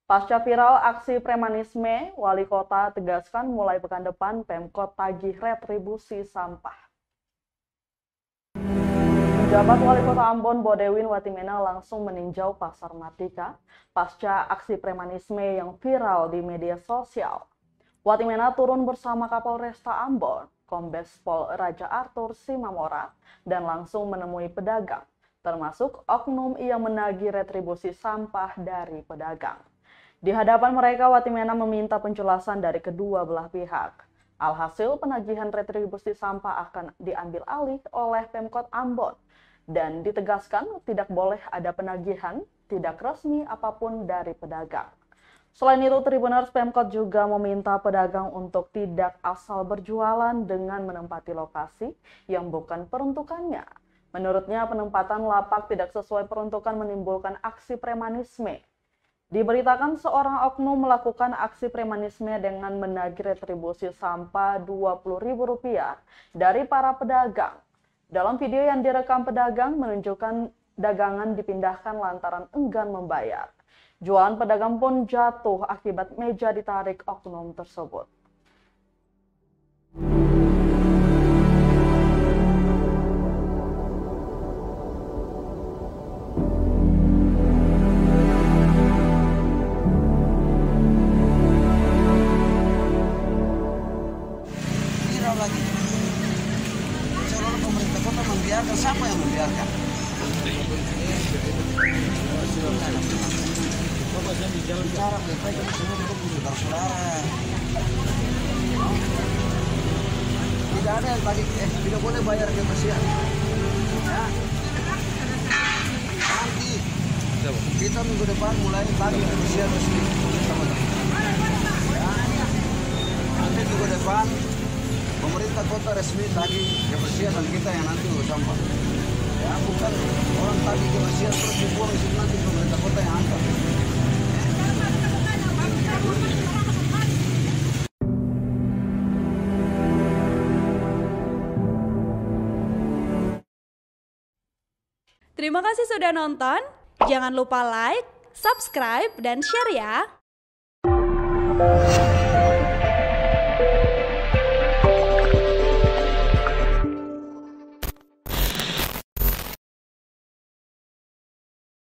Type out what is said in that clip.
Pasca viral aksi premanisme, Wali Kota tegaskan mulai pekan depan Pemkot tagih retribusi sampah. Penjabat Wali Kota Ambon Bodewin Watimena langsung meninjau Pasar Matika pasca aksi premanisme yang viral di media sosial. Watimena turun bersama Kapolresta Ambon, Kombes Pol Raja Arthur Simamora, dan langsung menemui pedagang, termasuk oknum yang menagih retribusi sampah dari pedagang. Di hadapan mereka, Watimena meminta penjelasan dari kedua belah pihak. Alhasil, penagihan retribusi sampah akan diambil alih oleh Pemkot Ambon dan ditegaskan tidak boleh ada penagihan tidak resmi apapun dari pedagang. Selain itu, Tribuners Pemkot juga meminta pedagang untuk tidak asal berjualan dengan menempati lokasi yang bukan peruntukannya. Menurutnya, penempatan lapak tidak sesuai peruntukan menimbulkan aksi premanisme. Diberitakan seorang oknum melakukan aksi premanisme dengan menagih retribusi sampah Rp20.000 dari para pedagang. Dalam video yang direkam pedagang menunjukkan dagangan dipindahkan lantaran enggan membayar. Jualan pedagang pun jatuh akibat meja ditarik oknum tersebut. Lagi seolah pemerintah kota membiarkan, siapa yang membiarkan? Bicara baik-baik kita semua saudara-saudara. Tidak ada yang tadi tidak boleh bayar kebersihan. Ya. Nanti kita minggu depan mulai tagih kebersihan resmi. Ya. Nanti minggu depan pemerintah kota resmi tagih kebersihan dan kita yang nanti urus sampah. Ya, bukan orang tagih kebersihan terus dibuang di situ, nanti pemerintah kota yang angkat. Terima kasih sudah nonton. Jangan lupa like, subscribe, dan share ya.